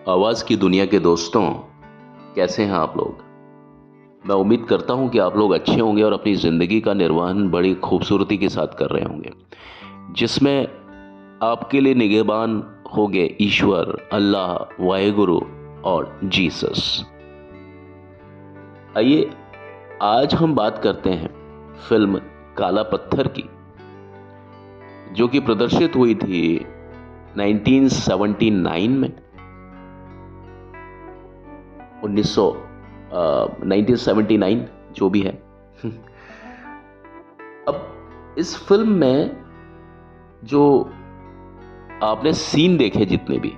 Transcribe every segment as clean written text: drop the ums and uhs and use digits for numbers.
आवाज़ की दुनिया के दोस्तों, कैसे हैं आप लोग। मैं उम्मीद करता हूं कि आप लोग अच्छे होंगे और अपनी ज़िंदगी का निर्वहन बड़ी खूबसूरती के साथ कर रहे होंगे, जिसमें आपके लिए निगहबान होंगे ईश्वर, अल्लाह, वाहेगुरु और जीसस। आइए आज हम बात करते हैं फिल्म काला पत्थर की, जो कि प्रदर्शित हुई थी 1979 में 1979 जो भी है। अब इस फिल्म में जो आपने सीन देखे, जितने भी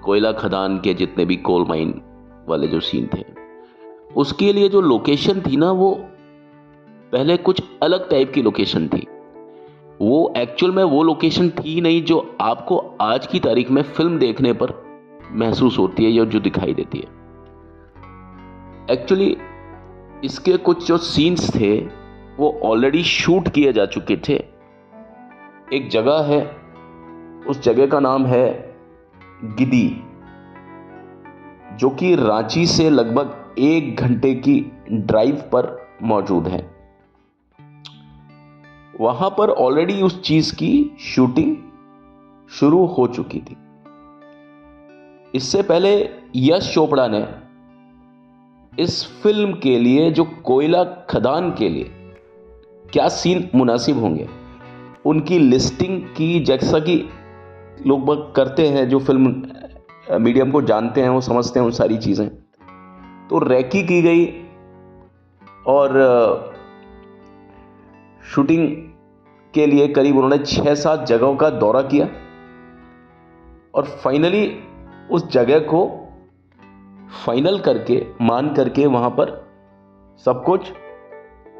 कोयला खदान के, जितने भी कोल माइन वाले जो सीन थे, उसके लिए जो लोकेशन थी ना, वो पहले कुछ अलग टाइप की लोकेशन थी। वो एक्चुअल में वो लोकेशन थी नहीं जो आपको आज की तारीख में फिल्म देखने पर महसूस होती है या जो दिखाई देती है। एक्चुअली इसके कुछ जो सीन्स थे वो ऑलरेडी शूट किए जा चुके थे। एक जगह है, उस जगह का नाम है गिदी, जो कि रांची से लगभग 1 घंटे की ड्राइव पर मौजूद है। वहां पर ऑलरेडी उस चीज की शूटिंग शुरू हो चुकी थी। इससे पहले यश चोपड़ा ने इस फिल्म के लिए, जो कोयला खदान के लिए क्या सीन मुनासिब होंगे, उनकी लिस्टिंग की, जैसा कि लोग करते हैं, जो फिल्म मीडियम को जानते हैं वो समझते हैं उन सारी चीज़ें, तो रेकी की गई और शूटिंग के लिए करीब उन्होंने 6-7 जगहों का दौरा किया और फाइनली उस जगह को फाइनल करके, मान करके वहां पर सब कुछ,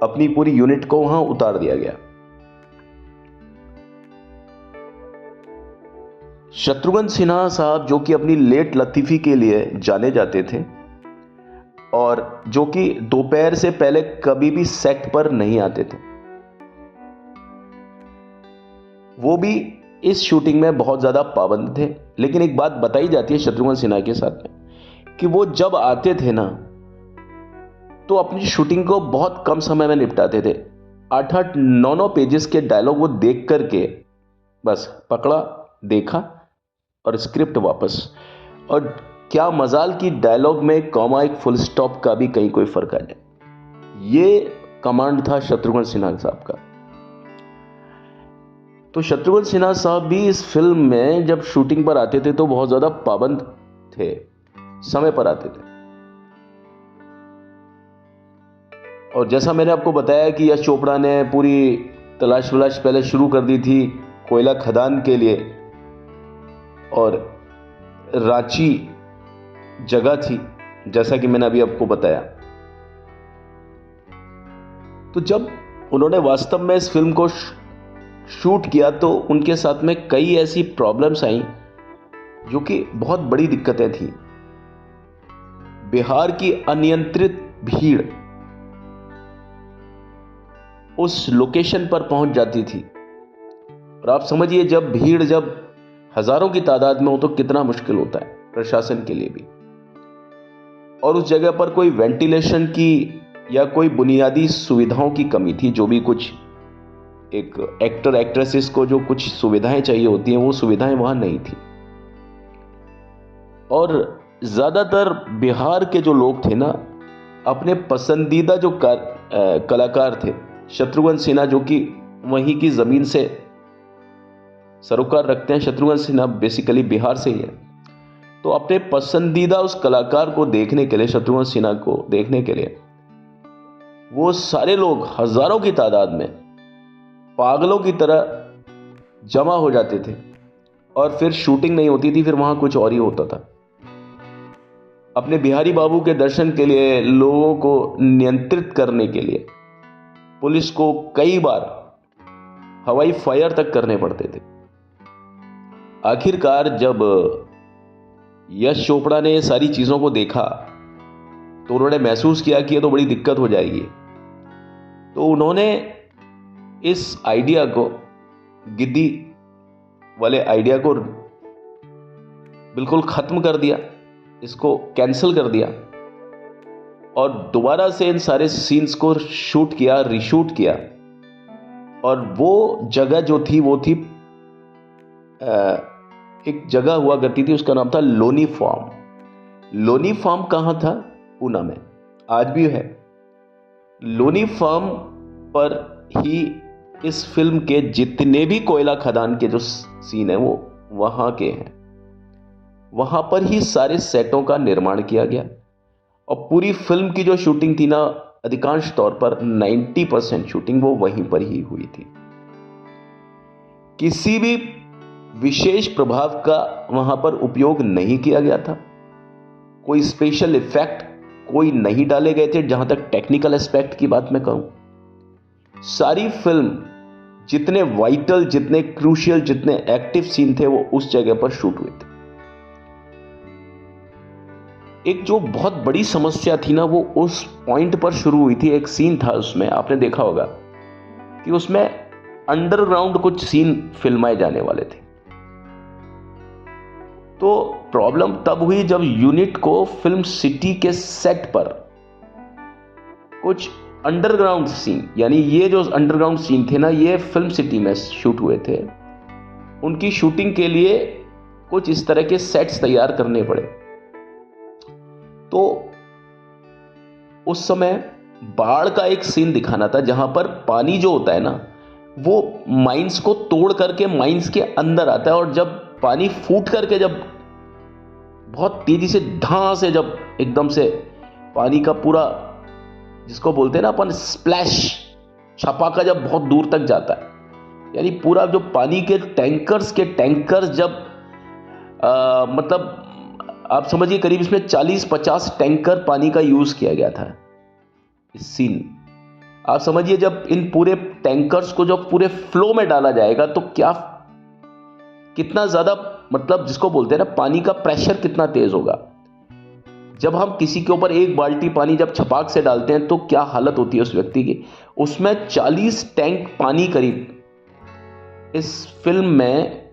अपनी पूरी यूनिट को वहां उतार दिया गया। शत्रुघ्न सिन्हा साहब, जो कि अपनी लेट लतीफी के लिए जाने जाते थे और जो कि दोपहर से पहले कभी भी सेट पर नहीं आते थे, वो भी इस शूटिंग में बहुत ज्यादा पाबंद थे। लेकिन एक बात बताई जाती है शत्रुघ्न सिन्हा के साथ में, कि वो जब आते थे ना, तो अपनी शूटिंग को बहुत कम समय में निपटाते थे। 8-8, 9-9 पेजेस के डायलॉग वो देख करके बस पकड़ा, देखा और स्क्रिप्ट वापस। और क्या मजाल की डायलॉग में कॉमा, एक फुल स्टॉप का भी कहीं कोई फर्क आ जाए। ये कमांड था शत्रुघ्न सिन्हा साहब का। तो शत्रुघ्न सिन्हा साहब भी इस फिल्म में जब शूटिंग पर आते थे तो बहुत ज्यादा पाबंद थे, समय पर आते थे। और जैसा मैंने आपको बताया कि यश चोपड़ा ने पूरी तलाश वलाश पहले शुरू कर दी थी कोयला खदान के लिए, और रांची जगह थी, जैसा कि मैंने अभी आपको बताया। तो जब उन्होंने वास्तव में इस फिल्म को शूट किया तो उनके साथ में कई ऐसी प्रॉब्लम्स आई जो कि बहुत बड़ी दिक्कतें थी। बिहार की अनियंत्रित भीड़ उस लोकेशन पर पहुंच जाती थी, और आप समझिए जब भीड़, जब हजारों की तादाद में हो तो कितना मुश्किल होता है प्रशासन के लिए भी। और उस जगह पर कोई वेंटिलेशन की या कोई बुनियादी सुविधाओं की कमी थी। जो भी कुछ एक एक्टर एक्ट्रेसेस को जो कुछ सुविधाएं चाहिए होती हैं, वो सुविधाएं वहां नहीं थी। और ज्यादातर बिहार के जो लोग थे ना, अपने पसंदीदा जो कलाकार थे, शत्रुघ्न सिन्हा, जो कि वहीं की जमीन से सरोकार रखते हैं। शत्रुघ्न सिन्हा बेसिकली बिहार से ही है। तो अपने पसंदीदा उस कलाकार को देखने के लिए, शत्रुघ्न सिन्हा को देखने के लिए, वो सारे लोग हजारों की तादाद में पागलों की तरह जमा हो जाते थे। और फिर शूटिंग नहीं होती थी, फिर वहां कुछ और ही होता था। अपने बिहारी बाबू के दर्शन के लिए, लोगों को नियंत्रित करने के लिए पुलिस को कई बार हवाई फायर तक करने पड़ते थे। आखिरकार जब यश चोपड़ा ने ये सारी चीजों को देखा तो उन्होंने महसूस किया कि ये तो बड़ी दिक्कत हो जाएगी। तो उन्होंने इस आइडिया को, गिद्दी वाले आइडिया को बिल्कुल ख़त्म कर दिया, इसको कैंसिल कर दिया और दोबारा से इन सारे सीन्स को शूट किया, रीशूट किया। और वो जगह जो थी वो थी एक जगह हुआ करती थी, उसका नाम था लोनी फार्म। लोनी फार्म कहाँ था? पूना में, आज भी है। लोनी फार्म पर ही इस फिल्म के जितने भी कोयला खदान के जो सीन है वो वहाँ के हैं। वहाँ पर ही सारे सेटों का निर्माण किया गया और पूरी फिल्म की जो शूटिंग थी ना, अधिकांश तौर पर 90% शूटिंग वो वहीं पर ही हुई थी। किसी भी विशेष प्रभाव का वहां पर उपयोग नहीं किया गया था, कोई स्पेशल इफेक्ट कोई नहीं डाले गए थे। जहां तक टेक्निकल एस्पेक्ट की बात मैं कहूं, सारी फिल्म जितने वाइटल, जितने क्रूशियल, जितने एक्टिव सीन थे वो उस जगह पर शूट हुए थे। एक जो बहुत बड़ी समस्या थी ना, वो उस पॉइंट पर शुरू हुई थी। एक सीन था उसमें, आपने देखा होगा कि उसमें अंडरग्राउंड कुछ सीन फिल्माए जाने वाले थे। तो प्रॉब्लम तब हुई जब यूनिट को फिल्म सिटी के सेट पर कुछ अंडरग्राउंड सीन, यानी ये जो अंडरग्राउंड सीन थे ना, ये फिल्म सिटी में शूट हुए थे। उनकी शूटिंग के लिए कुछ इस तरह के सेट्स तैयार करने पड़े। तो उस समय बाढ़ का एक सीन दिखाना था, जहां पर पानी जो होता है ना, वो माइंस को तोड़ करके माइंस के अंदर आता है और जब पानी फूट करके जब बहुत तेजी से धां से जब एकदम से पानी का पूरा, जिसको बोलते हैं ना अपन स्प्लैश, छपाका जब बहुत दूर तक जाता है, यानी पूरा जो पानी के टैंकर्स जब मतलब आप समझिए करीब इसमें 40-50 टैंकर पानी का यूज किया गया था इस सीन। आप समझिए जब इन पूरे टैंकर्स को जब पूरे फ्लो में डाला जाएगा तो कितना ज्यादा, मतलब जिसको बोलते हैं ना, पानी का प्रेशर कितना तेज होगा। जब हम किसी के ऊपर एक बाल्टी पानी जब छपाक से डालते हैं तो क्या हालत होती है उस व्यक्ति की। उसमें 40 टैंक पानी करीब इस फिल्म में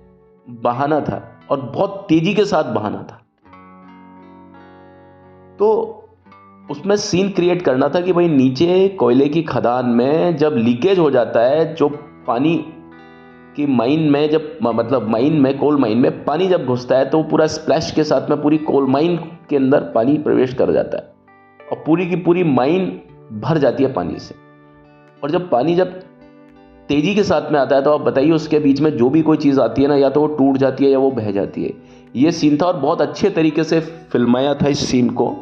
बहाना था और बहुत तेजी के साथ बहाना था। तो उसमें सीन क्रिएट करना था कि भाई नीचे कोयले की खदान में जब लीकेज हो जाता है, जो पानी की माइन में जब, मतलब माइन में, कोल माइन में पानी जब घुसता है तो पूरा स्प्लैश के साथ में पूरी कोल माइन के अंदर पानी प्रवेश कर जाता है और पूरी की पूरी माइन भर जाती है पानी से। और जब पानी जब तेजी के साथ में आता है तो आप बताइए उसके बीच में जो भी कोई चीज़ आती है ना, या तो वो टूट जाती है या वो बह जाती है। ये सीन था और बहुत अच्छे तरीके से फिल्माया था इस सीन को।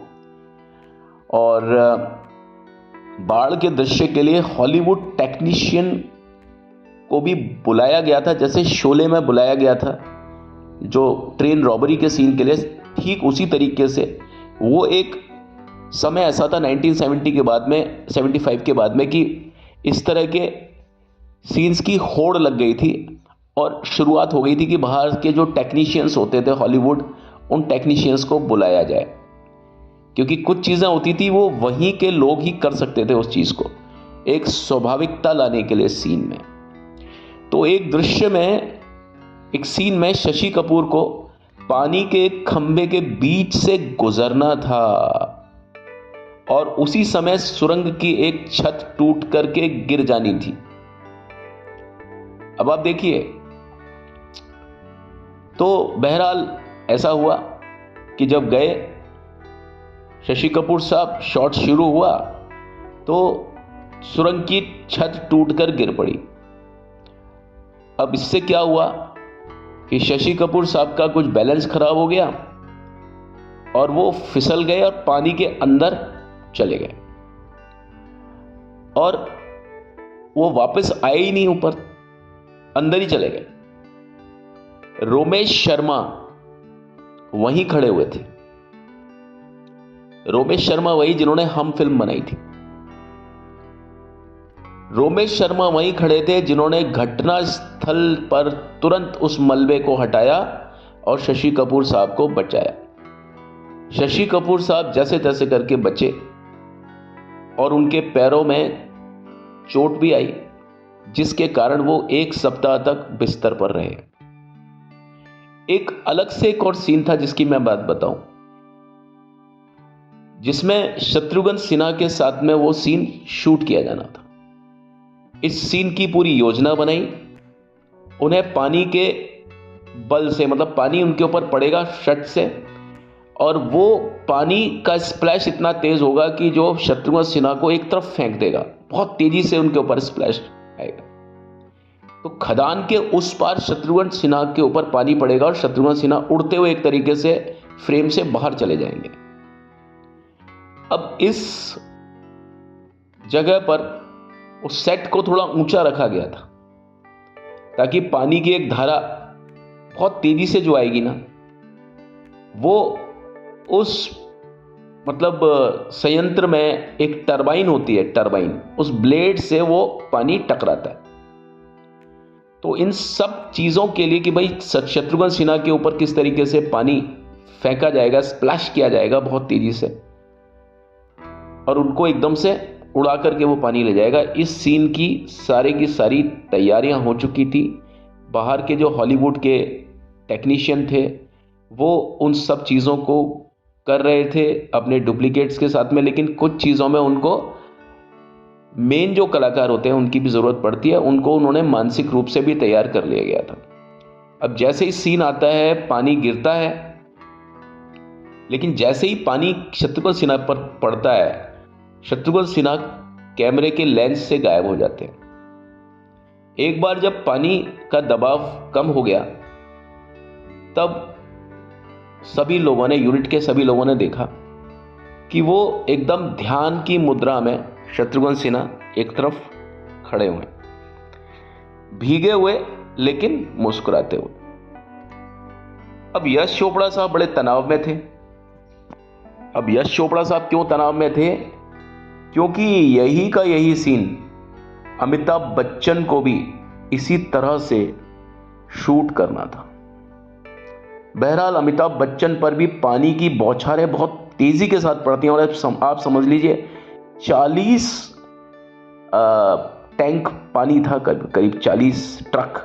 और बाढ़ के दृश्य के लिए हॉलीवुड टेक्नीशियन को भी बुलाया गया था, जैसे शोले में बुलाया गया था जो ट्रेन रॉबरी के सीन के लिए, ठीक उसी तरीके से। वो एक समय ऐसा था 1970 के बाद में, 75 के बाद में, कि इस तरह के सीन्स की होड़ लग गई थी और शुरुआत हो गई थी कि बाहर के जो टेक्नीशियंस होते थे हॉलीवुड, उन टेक्नीशियंस को बुलाया जाए, क्योंकि कुछ चीज़ें होती थी वो वहीं के लोग ही कर सकते थे उस चीज़ को, एक स्वाभाविकता लाने के लिए सीन में। तो एक दृश्य में, एक सीन में शशि कपूर को पानी के खंभे के बीच से गुजरना था और उसी समय सुरंग की एक छत टूट करके गिर जानी थी। अब आप देखिए, तो बहरहाल ऐसा हुआ कि जब गए शशि कपूर साहब, शॉट शुरू हुआ तो सुरंग की छत टूटकर गिर पड़ी। अब इससे क्या हुआ कि शशि कपूर साहब का कुछ बैलेंस खराब हो गया और वो फिसल गए और पानी के अंदर चले गए और वो वापस आए ही नहीं, ऊपर अंदर ही चले गए। रोमेश शर्मा वहीं खड़े हुए थे। रोमेश शर्मा वही जिन्होंने हम फिल्म बनाई थी। रोमेश शर्मा वहीं खड़े थे जिन्होंने घटना स्थल पर तुरंत उस मलबे को हटाया और शशि कपूर साहब को बचाया। शशि कपूर साहब जैसे तैसे करके बचे और उनके पैरों में चोट भी आई, जिसके कारण वो 1 सप्ताह तक बिस्तर पर रहे। एक अलग से एक और सीन था जिसकी मैं बात बताऊं, जिसमें शत्रुघ्न सिन्हा के साथ में वो सीन शूट किया जाना था। इस सीन की पूरी योजना बनाई, उन्हें पानी के बल से, मतलब पानी उनके ऊपर पड़ेगा शट से, और वो पानी का स्प्लैश इतना तेज होगा कि जो शत्रुघ्न सिन्हा को एक तरफ फेंक देगा, बहुत तेजी से उनके ऊपर स्प्लैश आएगा। तो खदान के उस पार शत्रुघ्न सिन्हा के ऊपर पानी पड़ेगा और शत्रुघ्न सिन्हा उड़ते हुए एक तरीके से फ्रेम से बाहर चले जाएंगे। अब इस जगह पर उस सेट को थोड़ा ऊंचा रखा गया था ताकि पानी की एक धारा बहुत तेजी से जो आएगी ना, वो उस मतलब संयंत्र में एक टरबाइन होती है, टरबाइन, उस ब्लेड से वो पानी टकराता है। तो इन सब चीज़ों के लिए कि भाई शत्रुघ्न सिन्हा के ऊपर किस तरीके से पानी फेंका जाएगा, स्प्लैश किया जाएगा बहुत तेजी से, और उनको एकदम से उड़ा करके वो पानी ले जाएगा, इस सीन की सारी तैयारियां हो चुकी थी। बाहर के जो हॉलीवुड के टेक्नीशियन थे वो उन सब चीज़ों को कर रहे थे अपने डुप्लीकेट्स के साथ में, लेकिन कुछ चीज़ों में उनको मेन जो कलाकार होते हैं उनकी भी ज़रूरत पड़ती है, उनको उन्होंने मानसिक रूप से भी तैयार कर लिया गया था। अब जैसे ही सीन आता है, पानी गिरता है, लेकिन जैसे ही पानी शत्रुघ्न सिन्हा पर पड़ता है, शत्रुघ्न सिन्हा कैमरे के लेंस से गायब हो जाते हैं। एक बार जब पानी का दबाव कम हो गया, तब सभी लोगों ने, यूनिट के सभी लोगों ने देखा कि वो एकदम ध्यान की मुद्रा में शत्रुघ्न सिन्हा एक तरफ खड़े हुए, भीगे हुए लेकिन मुस्कुराते हुए। अब यश चोपड़ा साहब बड़े तनाव में थे। अब यश चोपड़ा साहब क्यों तनाव में थे? क्योंकि यही सीन अमिताभ बच्चन को भी इसी तरह से शूट करना था। बहरहाल अमिताभ बच्चन पर भी पानी की बौछारें बहुत तेजी के साथ पड़ती हैं, और आप समझ लीजिए 40 टैंक पानी था, करीब 40 ट्रक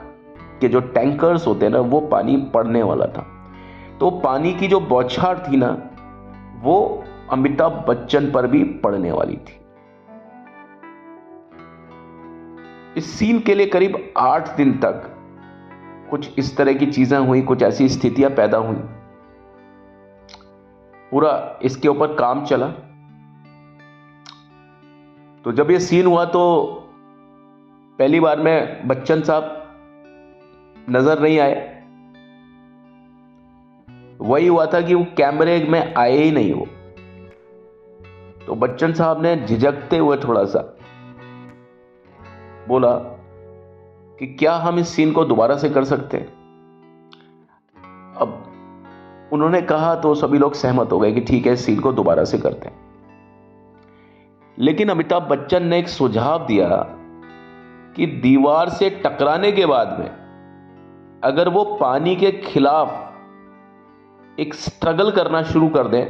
के जो टैंकर्स होते हैं ना, वो पानी पड़ने वाला था। तो पानी की जो बौछार थी ना, वो अमिताभ बच्चन पर भी पड़ने वाली थी। इस सीन के लिए करीब 8 दिन तक कुछ इस तरह की चीजें हुई, कुछ ऐसी स्थितियां पैदा हुई, पूरा इसके ऊपर काम चला। तो जब ये सीन हुआ तो पहली बार में बच्चन साहब नजर नहीं आए। वही हुआ था कि वो कैमरे में आए ही नहीं वो। तो बच्चन साहब ने झिझकते हुए थोड़ा सा बोला कि क्या हम इस सीन को दोबारा से कर सकते हैं? अब उन्होंने कहा तो सभी लोग सहमत हो गए कि ठीक है, इस सीन को दोबारा से करते हैं। लेकिन अमिताभ बच्चन ने एक सुझाव दिया कि दीवार से टकराने के बाद में अगर वो पानी के खिलाफ एक स्ट्रगल करना शुरू कर दें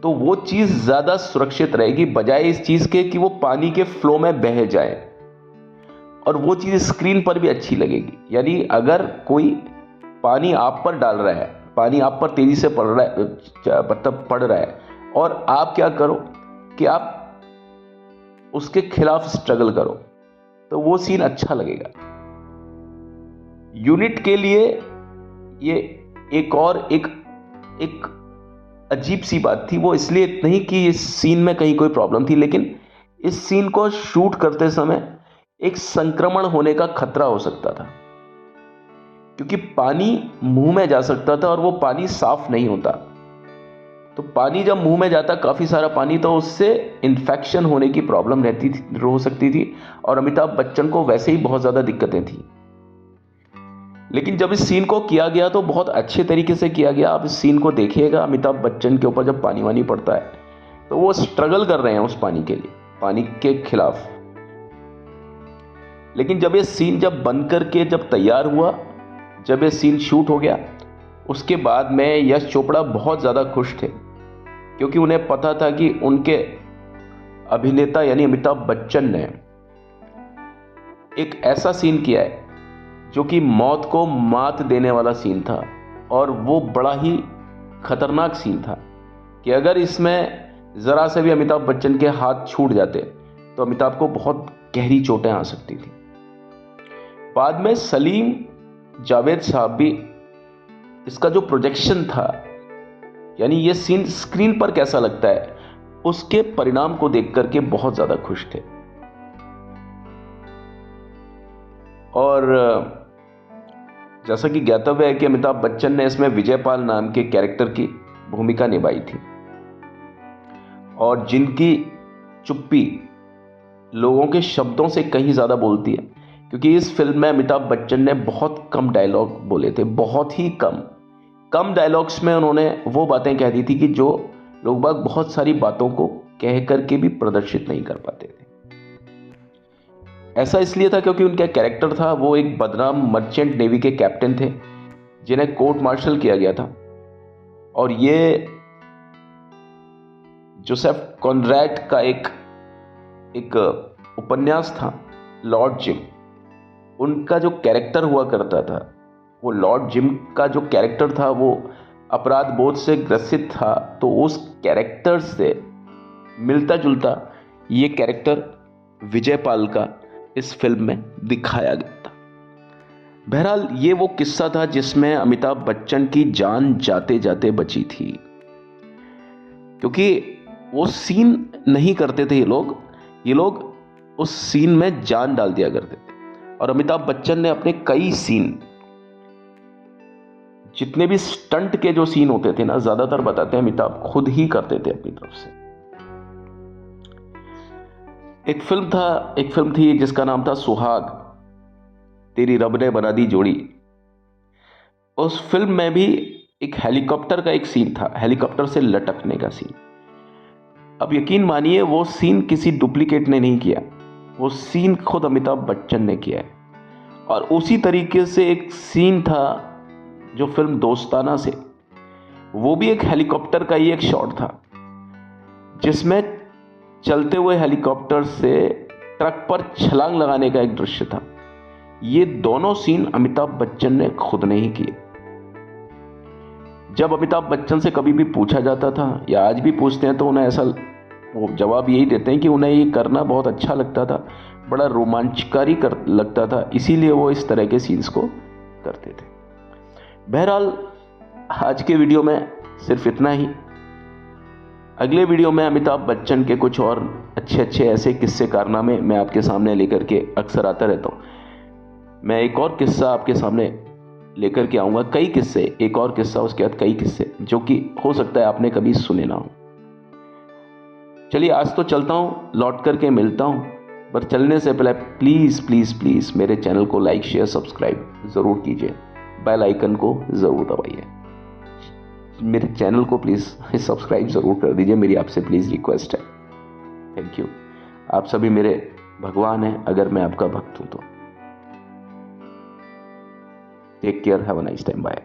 तो वो चीज ज्यादा सुरक्षित रहेगी, बजाय इस चीज के कि वो पानी के फ्लो में बह जाए, और वो चीज स्क्रीन पर भी अच्छी लगेगी। यानी अगर कोई पानी आप पर डाल रहा है, पानी आप पर तेजी से पड़ रहा है, मतलब पड़ रहा है, और आप क्या करो कि आप उसके खिलाफ स्ट्रगल करो, तो वो सीन अच्छा लगेगा। यूनिट के लिए ये एक अजीब सी बात थी। वो इसलिए नहीं कि इस सीन में कहीं कोई प्रॉब्लम थी, लेकिन इस सीन को शूट करते समय एक संक्रमण होने का खतरा हो सकता था, क्योंकि पानी मुंह में जा सकता था और वो पानी साफ नहीं होता। तो पानी जब मुंह में जाता, काफी सारा पानी, तो उससे इन्फेक्शन होने की प्रॉब्लम हो सकती थी, और अमिताभ बच्चन को वैसे ही बहुत ज्यादा दिक्कतें थी। लेकिन जब इस सीन को किया गया तो बहुत अच्छे तरीके से किया गया। आप इस सीन को देखिएगा, अमिताभ बच्चन के ऊपर जब पानी वानी पड़ता है तो वो स्ट्रगल कर रहे हैं उस पानी के लिए, पानी के खिलाफ। लेकिन जब ये सीन जब बन करके जब तैयार हुआ, जब ये सीन शूट हो गया, उसके बाद में यश चोपड़ा बहुत ज़्यादा खुश थे, क्योंकि उन्हें पता था कि उनके अभिनेता यानी अमिताभ बच्चन ने एक ऐसा सीन किया है जो कि मौत को मात देने वाला सीन था, और वो बड़ा ही खतरनाक सीन था कि अगर इसमें ज़रा से भी अमिताभ बच्चन के हाथ छूट जाते तो अमिताभ को बहुत गहरी चोटें आ सकती थी। बाद में सलीम जावेद साहब भी इसका जो प्रोजेक्शन था, यानी ये सीन स्क्रीन पर कैसा लगता है, उसके परिणाम को देख करके बहुत ज़्यादा खुश थे। और जैसा कि ज्ञातव्य है कि अमिताभ बच्चन ने इसमें विजयपाल नाम के कैरेक्टर की भूमिका निभाई थी, और जिनकी चुप्पी लोगों के शब्दों से कहीं ज़्यादा बोलती है, क्योंकि इस फिल्म में अमिताभ बच्चन ने बहुत कम डायलॉग बोले थे, बहुत ही कम डायलॉग्स में उन्होंने वो बातें कह दी थी कि जो लोग बाग बहुत सारी बातों को कह करके भी प्रदर्शित नहीं कर पाते थे। ऐसा इसलिए था क्योंकि उनका कैरेक्टर था, वो एक बदनाम मर्चेंट नेवी के कैप्टन थे जिन्हें कोर्ट मार्शल किया गया था, और ये जोसेफ कॉनरैड का एक उपन्यास था लॉर्ड जिम। उनका जो कैरेक्टर हुआ करता था, वो लॉर्ड जिम का जो कैरेक्टर था वो अपराध बोध से ग्रसित था, तो उस कैरेक्टर से मिलता जुलता ये कैरेक्टर विजयपाल का इस फिल्म में दिखाया गया था। बहरहाल ये वो किस्सा था जिसमें अमिताभ बच्चन की जान जाते जाते बची थी, क्योंकि वो सीन नहीं करते थे ये लोग उस सीन में जान डाल दिया करते थे। और अमिताभ बच्चन ने अपने कई सीन, जितने भी स्टंट के जो सीन होते थे ना, ज्यादातर बताते हैं अमिताभ खुद ही करते थे अपनी तरफ से। एक फिल्म थी जिसका नाम था सुहाग, तेरी रब ने बना दी जोड़ी। उस फिल्म में भी एक हेलीकॉप्टर का एक सीन था, हेलीकॉप्टर से लटकने का सीन। अब यकीन मानिए वो सीन किसी डुप्लीकेट ने नहीं किया, वो सीन खुद अमिताभ बच्चन ने किया है। और उसी तरीके से एक सीन था जो फिल्म दोस्ताना से, वो भी एक हेलीकॉप्टर का ही एक शॉट था, जिसमें चलते हुए हेलीकॉप्टर से ट्रक पर छलांग लगाने का एक दृश्य था। ये दोनों सीन अमिताभ बच्चन ने खुद नहीं किए। जब अमिताभ बच्चन से कभी भी पूछा जाता था, या आज भी पूछते हैं, तो उन्हें ऐसा वो जवाब यही देते हैं कि उन्हें ये करना बहुत अच्छा लगता था, बड़ा रोमांचकारी लगता था, इसीलिए वो इस तरह के सीन्स को करते थे। बहरहाल आज के वीडियो में सिर्फ इतना ही। अगले वीडियो में अमिताभ बच्चन के कुछ और अच्छे ऐसे किस्से कारनामे मैं आपके सामने लेकर के अक्सर आता रहता हूँ। मैं एक और किस्सा आपके सामने लेकर के आऊँगा, कई किस्से, एक और किस्सा, उसके बाद कई किस्से जो कि हो सकता है आपने कभी सुने ना हो। चलिए आज तो चलता हूँ, लौट करके मिलता हूँ, पर चलने से पहले प्लीज़ प्लीज़ प्लीज़ मेरे चैनल को लाइक शेयर सब्सक्राइब ज़रूर कीजिए, बेल आइकन को ज़रूर दबाइए, मेरे चैनल को प्लीज़ सब्सक्राइब ज़रूर कर दीजिए, मेरी आपसे प्लीज़ रिक्वेस्ट है। Thank you. आप सभी मेरे भगवान हैं अगर मैं आपका भक्त हूँ तो। Take care, have a nice time, bye.